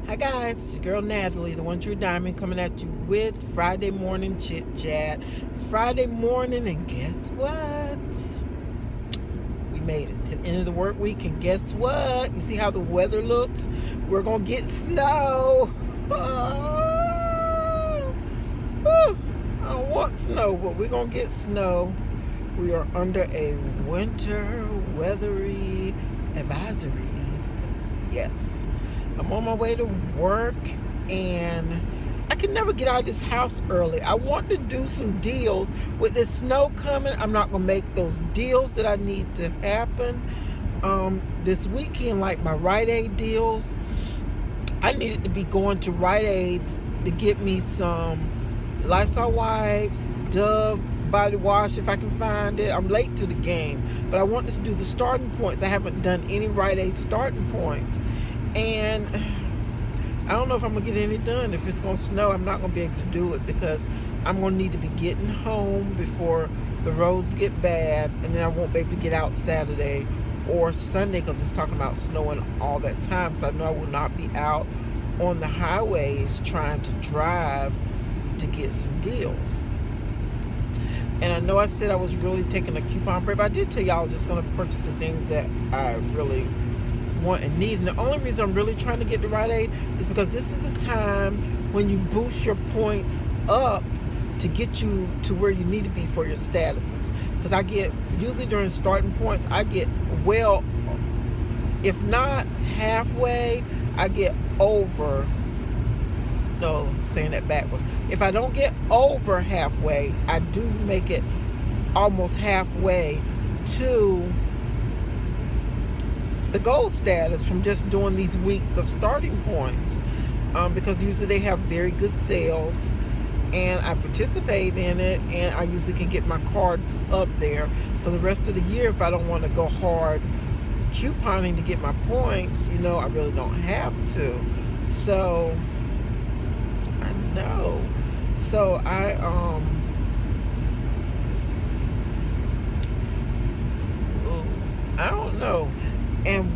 Hi guys, it's your girl Natalie, the one true diamond, coming at you with Friday morning chit chat. It's Friday morning, and guess what? We made it to the end of the work week, and guess what? You see how the weather looks? We're gonna get snow. I don't want snow, but we're gonna get snow. We are under a winter weathery advisory. Yes. I'm on my way to work, and I can never get out of this house early. I want to do some deals. With this snow coming, I'm not going to make those deals that I need to happen this weekend, like my Rite Aid deals. I needed to be going to Rite Aid's to get me some Lysol wipes, Dove body wash if I can find it. I'm late to the game, but I want to do the starting points. I haven't done any Rite Aid starting points. And I don't know if I'm going to get any done. If it's going to snow, I'm not going to be able to do it because I'm going to need to be getting home before the roads get bad. And then I won't be able to get out Saturday or Sunday because it's talking about snowing all that time. So I know I will not be out on the highways trying to drive to get some deals. And I know I said I was really taking a coupon break, but I did tell y'all I was just going to purchase the things that I really want and need. And the only reason I'm really trying to get the Rite Aid is because this is a time when you boost your points up to get you to where you need to be for your statuses. Because I get, usually during starting points, I get, well, if not halfway, I get over. No, I'm saying that backwards. If I don't get over halfway, I do make it almost halfway to the gold status from just doing these weeks of starting points, because usually they have very good sales, and I participate in it, and I usually can get my cards up there. So the rest of the year, if I don't want to go hard couponing to get my points, I really don't have to. So I know. So I don't know. And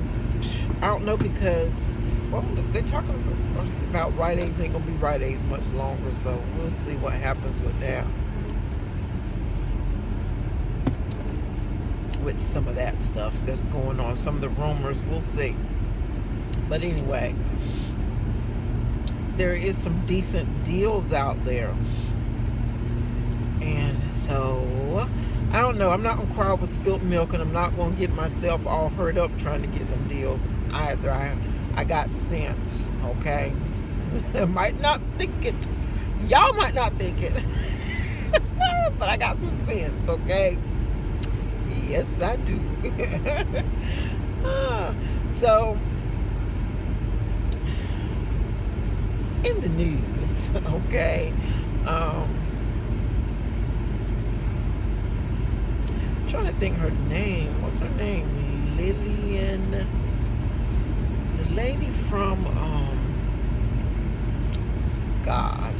I don't know because, well, they're talking about Rite Aids ain't going to be Rite Aids much longer, so we'll see what happens with that. With some of that stuff that's going on, some of the rumors, we'll see. But anyway, there is some decent deals out there. And so I don't know. I'm not going to cry over spilt milk, and I'm not going to get myself all hurt up trying to get them deals either. I got sense, okay? I might not think it. Y'all might not think it. But I got some sense, okay? Yes, I do. So, in the news, okay? Trying to think her name. What's her name? Lillian. The lady from God.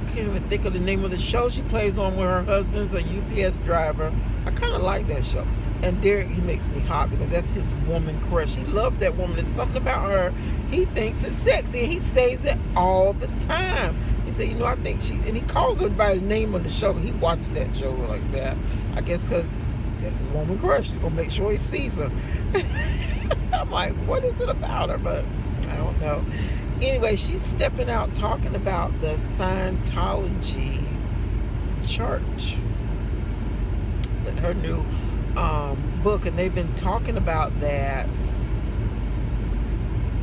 Can't even think of the name of the show she plays on where her husband's a UPS driver. I kind of like that show. And Derek, he makes me hot because that's his woman crush. He loves that woman. There's something about her he thinks is sexy, and he says it all the time. He said, I think she's, and he calls her by the name of the show. He watches that show like that. I guess because that's his woman crush. He's going to make sure he sees her. I'm like, what is it about her? But I don't know. Anyway, she's stepping out talking about the Scientology church with her new book, and they've been talking about that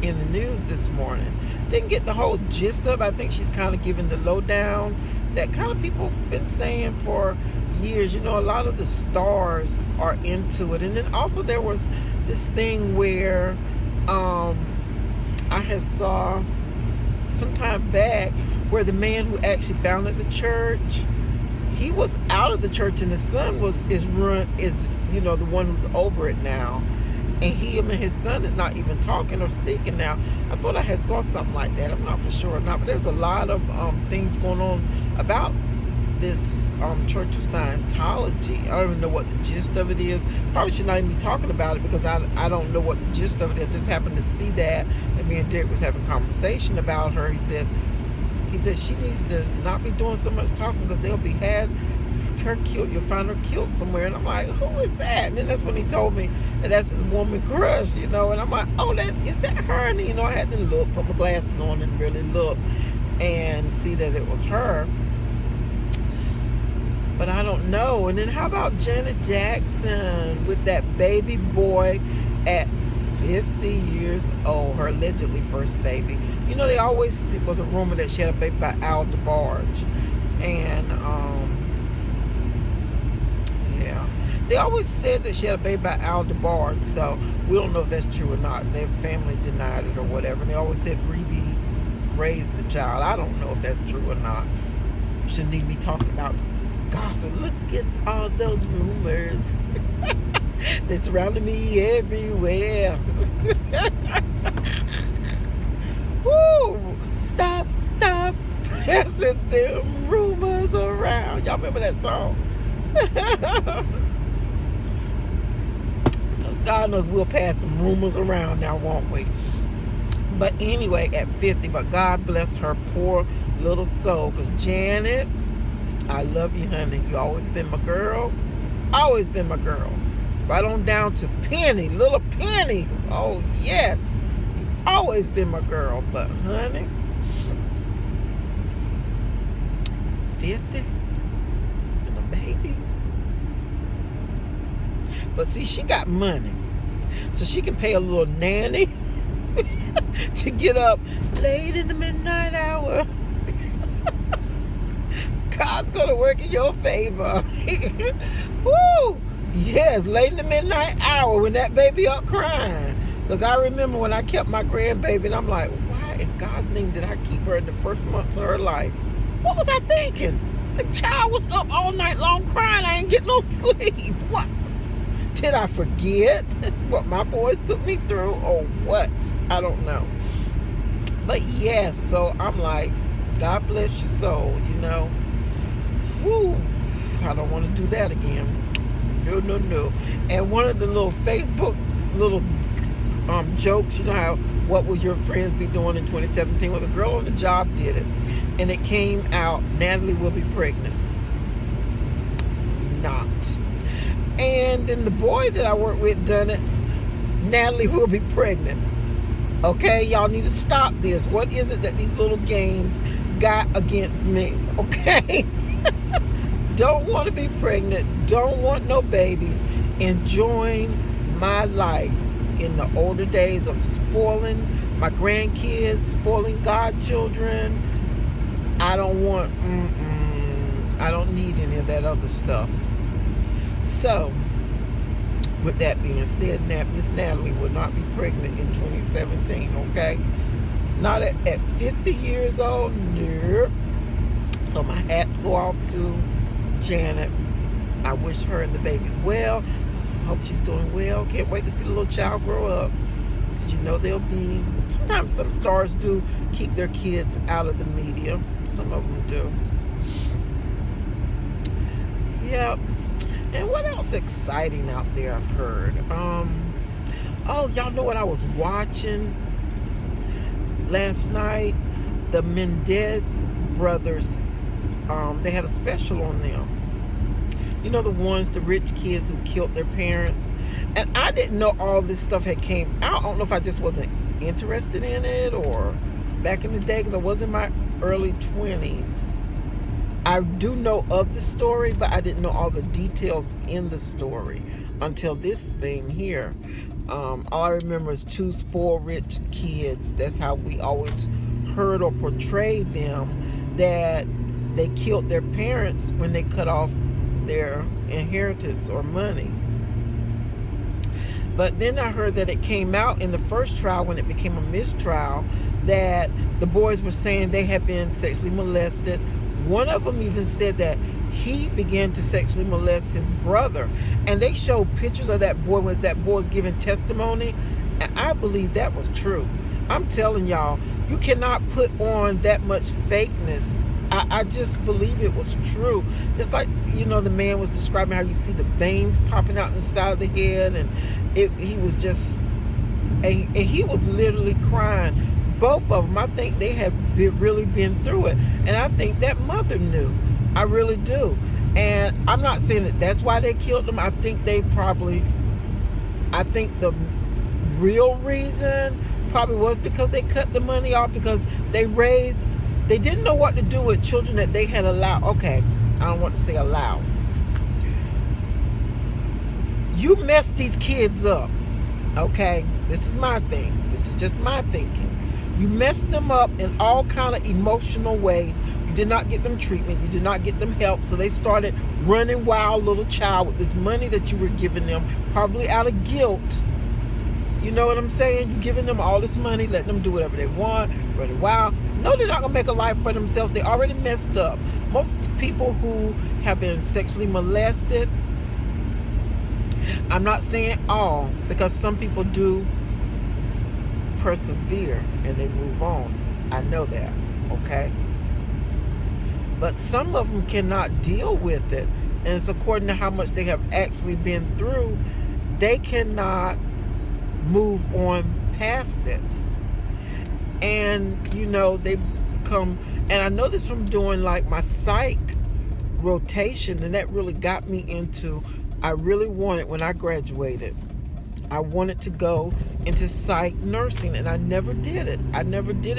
in the news this morning. Didn't get the whole gist of it. I think she's kind of giving the lowdown that kind of people have been saying for years. A lot of the stars are into it. And then also there was this thing where I had saw some time back where the man who actually founded the church, he was out of the church, and his son is the one who's over it now. And him and his son is not even talking or speaking now. I thought I had saw something like that. I'm not for sure or not. But there's a lot of things going on about this Church of Scientology. I don't even know what the gist of it is. Probably should not even be talking about it because I don't know what the gist of it is. I just happened to see that, and me and Derek was having a conversation about her. He said she needs to not be doing so much talking because they'll be her killed. You'll find her killed somewhere. And I'm like, who is that? And then that's when he told me that that's his woman crush, And I'm like, oh, is that her? And I had to look, put my glasses on, and really look and see that it was her. But I don't know. And then how about Janet Jackson with that baby boy at 50 years old, her allegedly first baby. They always, it was a rumor that she had a baby by Al DeBarge. And, yeah. They always said that she had a baby by Al DeBarge, so we don't know if that's true or not. Their family denied it or whatever. And they always said Rebe raised the child. I don't know if that's true or not. Shouldn't need me talking about gossip. Look at all those rumors. They surrounded me everywhere. Woo! Stop passing them rumors around. Y'all remember that song? God knows we'll pass some rumors around now, won't we? But anyway, at 50, but God bless her poor little soul. Because Janet, I love you, honey. You always been my girl. Always been my girl. Right on down to Penny, little Penny. Oh, yes. You always been my girl. But, honey, 50 and a baby. But see, she got money. So she can pay a little nanny to get up late in the midnight hour. God's going to work in your favor. Woo! Yes, late in the midnight hour when that baby up crying. Because I remember when I kept my grandbaby and I'm like, why in God's name did I keep her in the first months of her life? What was I thinking? The child was up all night long crying. I ain't get no sleep. What? Did I forget what my boys took me through or what? I don't know. But yes, so I'm like, God bless your soul, Whew, I don't want to do that again. No. And one of the little Facebook little jokes, what will your friends be doing in 2017? Well, the girl on the job did it. And it came out, Natalie will be pregnant. Not. And then the boy that I work with done it, Natalie will be pregnant. Okay, y'all need to stop this. What is it that these little games got against me? Okay? Don't want to be pregnant. Don't want no babies. Enjoying my life in the older days of spoiling my grandkids, spoiling godchildren. I don't want, I don't need any of that other stuff. So, with that being said, Miss Natalie will not be pregnant in 2017, okay? Not at 50 years old, nope. So my hats go off to Janet. I wish her and the baby well. Hope she's doing well. Can't wait to see the little child grow up. Because they'll be, sometimes some stars do keep their kids out of the media. Some of them do. Yep. And what else exciting out there I've heard? Oh, y'all know what I was watching last night? The Mendez brothers, they had a special on them. The rich kids who killed their parents. And I didn't know all this stuff had came out. I don't know if I just wasn't interested in it or back in the day because I was in my early 20s. I do know of the story, but I didn't know all the details in the story until this thing here. All I remember is two spoiled rich kids. That's how we always heard or portrayed them, that they killed their parents when they cut off their inheritance or monies. But then I heard that it came out in the first trial when it became a mistrial that the boys were saying they had been sexually molested. One of them even said that he began to sexually molest his brother. And they showed pictures of that boy when that boy was giving testimony. And I believe that was true. I'm telling y'all, you cannot put on that much fakeness I just believe it was true. Just like, the man was describing how you see the veins popping out in the side of the head, and he was just, and he was literally crying. Both of them, I think they had really been through it. And I think that mother knew. I really do. And I'm not saying that that's why they killed them. I think the real reason probably was because they cut the money off, because they didn't know what to do with children that they had allowed. Okay, I don't want to say allowed. You messed these kids up. Okay, this is my thing. This is just my thinking. You messed them up in all kind of emotional ways. You did not get them treatment. You did not get them help. So they started running wild, little child, with this money that you were giving them, probably out of guilt. You know what I'm saying? You're giving them all this money, letting them do whatever they want, running wild. No, they're not going to make a life for themselves. They already messed up. Most people who have been sexually molested, I'm not saying all, because some people do persevere and they move on. I know that, okay? But some of them cannot deal with it, and it's according to how much they have actually been through. They cannot move on past it, and they become, and I know this from doing like my psych rotation, and that really got me into, I really wanted, when I graduated, I wanted to go into psych nursing, and I never did it.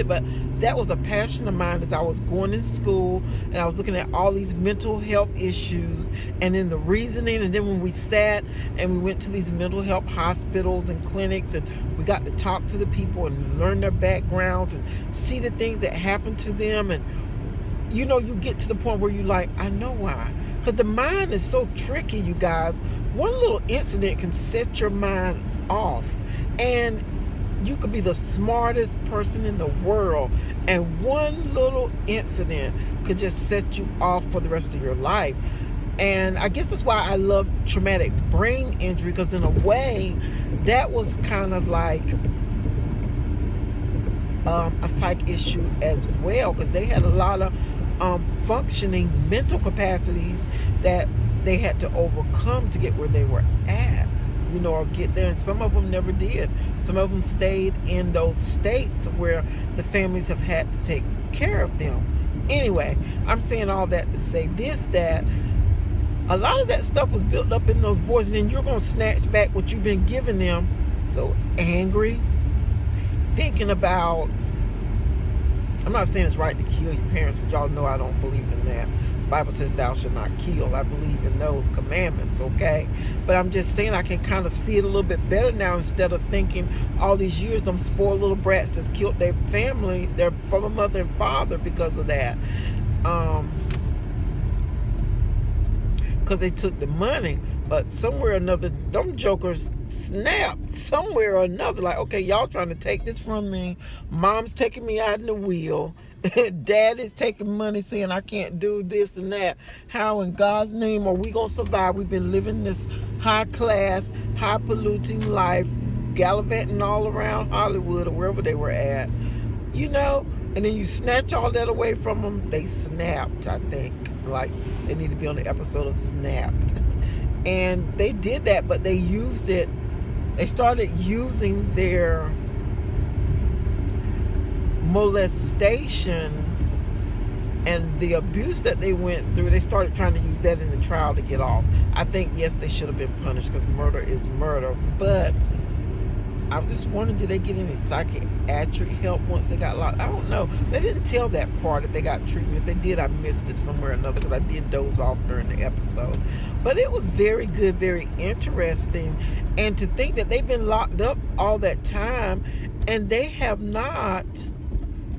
But that was a passion of mine as I was going in school, and I was looking at all these mental health issues, and then the reasoning, and then when we sat and we went to these mental health hospitals and clinics, and we got to talk to the people and learn their backgrounds and see the things that happened to them, and you get to the point where you like, I know why. Because the mind is so tricky, you guys. One little incident can set your mind off. And you could be the smartest person in the world, and one little incident could just set you off for the rest of your life. And I guess that's why I love traumatic brain injury, because in a way, that was kind of like a psych issue as well, because they had a lot of functioning mental capacities that they had to overcome to get where they were at, or get there. And some of them never did. Some of them stayed in those states where the families have had to take care of them. Anyway, I'm saying all that to say this, that a lot of that stuff was built up in those boys, and then you're going to snatch back what you've been giving them. So angry, thinking about, I'm not saying it's right to kill your parents, because y'all know I don't believe in that. The Bible says thou shalt not kill. I believe in those commandments, okay? But I'm just saying I can kind of see it a little bit better now, instead of thinking all these years them spoiled little brats just killed their family, their mother and father, because of that. Because they took the money. But somewhere or another, them jokers snapped somewhere or another. Like, okay, y'all trying to take this from me. Mom's taking me out in the wheel. Dad is taking money, saying I can't do this and that. How in God's name are we going to survive? We've been living this high class, high polluting life, gallivanting all around Hollywood or wherever they were at. And then you snatch all that away from them. They snapped, I think. Like, they need to be on the episode of Snapped. And they did that, but they used it. They started using their molestation and the abuse that they went through. They started trying to use that in the trial to get off. I think, yes, they should have been punished, because murder is murder. But I was just wondering, did they get any psychiatric help once they got locked? I don't know. They didn't tell that part, if they got treatment. If they did, I missed it somewhere or another, because I did doze off during the episode. But it was very good, very interesting. And to think that they've been locked up all that time, and they have not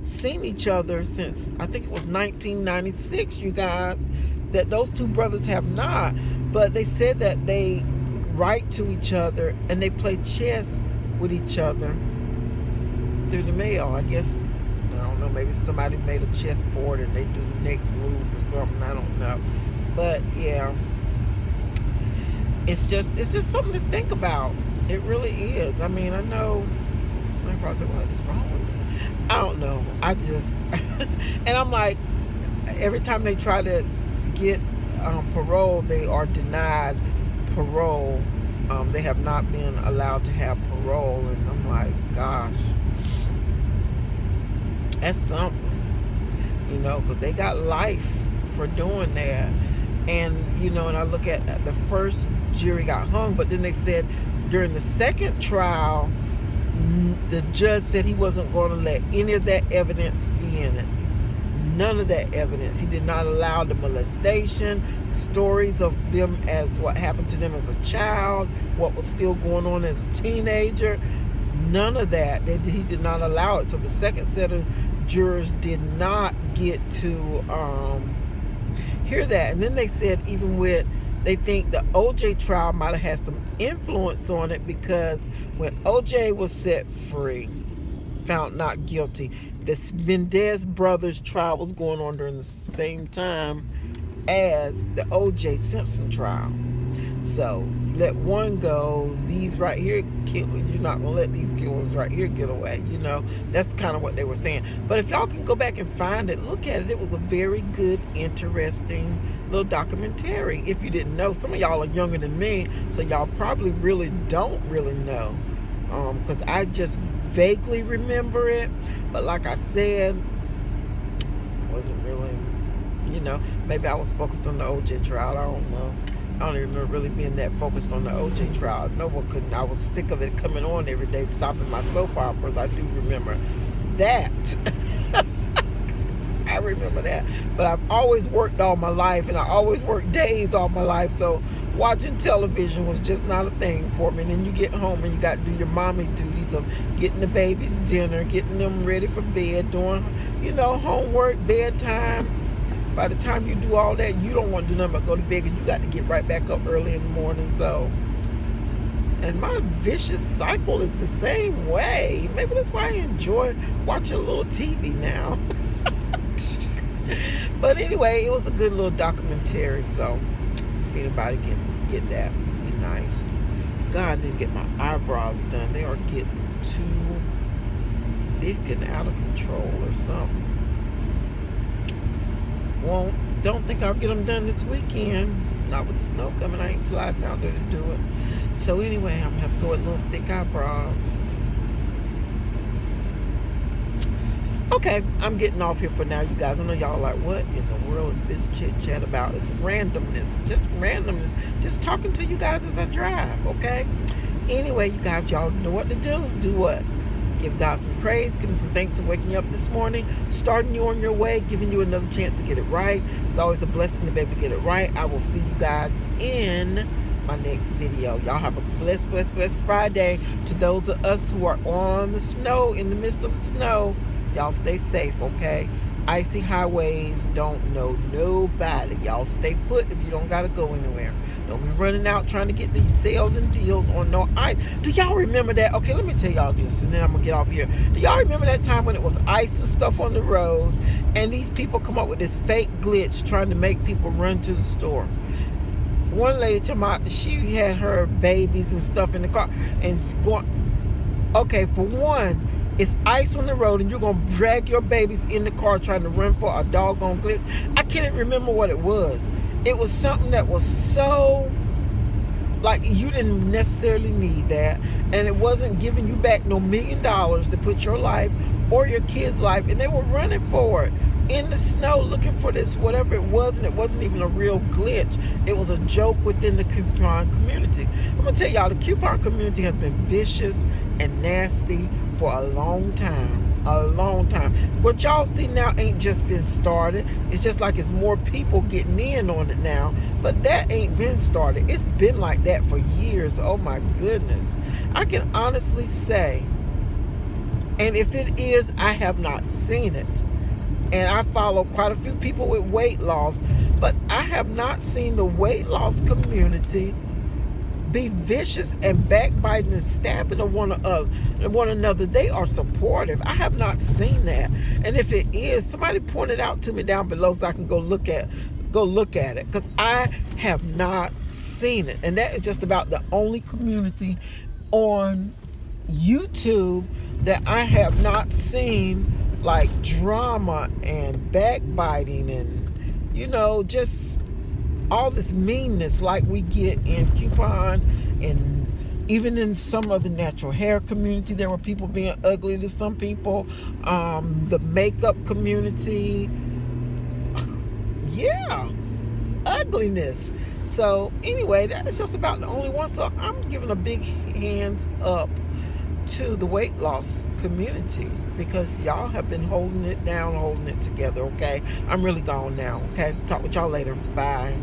seen each other since, I think it was 1996, you guys, that those two brothers have not. But they said that they write to each other and they play chess with each other through the mail. I guess, I don't know, maybe somebody made a chessboard and they do the next move or something. I don't know. But yeah, it's just something to think about. It really is. I mean, I know somebody probably said, what is wrong with this? I don't know. I just and I'm like, every time they try to get parole, they are denied parole. They have not been allowed to have parole, and I'm like, gosh, that's something, because they got life for doing that. And and I look at the first jury got hung, but then they said during the second trial, the judge said he wasn't going to let any of that evidence be in it. None of that evidence. He did not allow the molestation, the stories of them as what happened to them as a child, what was still going on as a teenager. None of that. He did not allow it. So the second set of jurors did not get to hear that. And then they said they think the OJ trial might have had some influence on it, because when OJ was set free, found not guilty, the Ndez brothers trial was going on during the same time as the OJ Simpson trial. So let one go, these right here, you're not going to let these killers right here get away. That's kind of what they were saying. But if y'all can go back and find it, look at it. It was a very good, interesting little documentary. If you didn't know, some of y'all are younger than me, so y'all probably don't really know. Because I just vaguely remember it. But like I said, wasn't really, maybe I was focused on the OJ trial. I don't know. I don't even remember really being that focused on the OJ trial. No one couldn't. I was sick of it coming on every day, stopping my soap operas. I do remember that. I remember that. But I've always worked all my life, and I always worked days all my life. So watching television was just not a thing for me. And then you get home and you got to do your mommy duties of getting the babies dinner, getting them ready for bed, doing, homework, bedtime. By the time you do all that, you don't want to do nothing but go to bed, because you got to get right back up early in the morning. So, and my vicious cycle is the same way. Maybe that's why I enjoy watching a little TV now. But anyway, it was a good little documentary. So, if anybody can get that, it'd be nice. God, I need to get my eyebrows done. They are getting too thick and out of control or something. Don't think I'll get them done this weekend. Not with the snow coming. I ain't sliding out there to do it. So anyway, I'm going to have to go with little thick eyebrows. Okay, I'm getting off here for now, you guys. I know y'all like, what in the world is this chit chat about? It's randomness. Just randomness. Just talking to you guys as I drive, okay? Anyway, you guys, y'all know what to do. Do what? Give God some praise, give him some thanks for waking you up this morning, starting you on your way, giving you another chance to get it right. It's always a blessing to be able to get it right. I will see you guys in my next video. Y'all have a blessed, blessed, blessed Friday. To those of us who are on the snow, in the midst of the snow, y'all stay safe, okay? Icy highways don't know nobody. Y'all stay put if you don't gotta go anywhere. Don't be running out trying to get these sales and deals on no ice. Do y'all remember that? Okay, let me tell y'all this, and then I'm gonna get off here. Do y'all remember that time when it was ice and stuff on the roads, and these people come up with this fake glitch trying to make people run to the store? One lady told me she had her babies and stuff in the car, and going. Okay, for one, it's ice on the road, and you're going to drag your babies in the car trying to run for a doggone glitch. I can't even remember what it was. It was something that was so, like, you didn't necessarily need that, and it wasn't giving you back no $1 million to put your life or your kids' life, and they were running for it in the snow looking for this, whatever it was, and it wasn't even a real glitch. It was a joke within the coupon community. I'm going to tell y'all, the coupon community has been vicious and nasty for a long time. What y'all see now ain't just been started. It's just like it's more people getting in on it now, but that ain't been started. It's been like that for years. Oh my goodness. I can honestly say, and if it is, I have not seen it. And I follow quite a few people with weight loss, but I have not seen the weight loss community be vicious and backbiting and stabbing one another. They are supportive. I have not seen that. And if it is, somebody point it out to me down below so I can go look at it, because I have not seen it. And that is just about the only community on YouTube that I have not seen like drama and backbiting and, just all this meanness like we get in Coupon, and even in some of the natural hair community. There were people being ugly to some people. The makeup community, yeah, ugliness. So anyway, that's just about the only one. So I'm giving a big hands up to the weight loss community, because y'all have been holding it down, holding it together. Okay, I'm really gone now. Okay, talk with y'all later. Bye.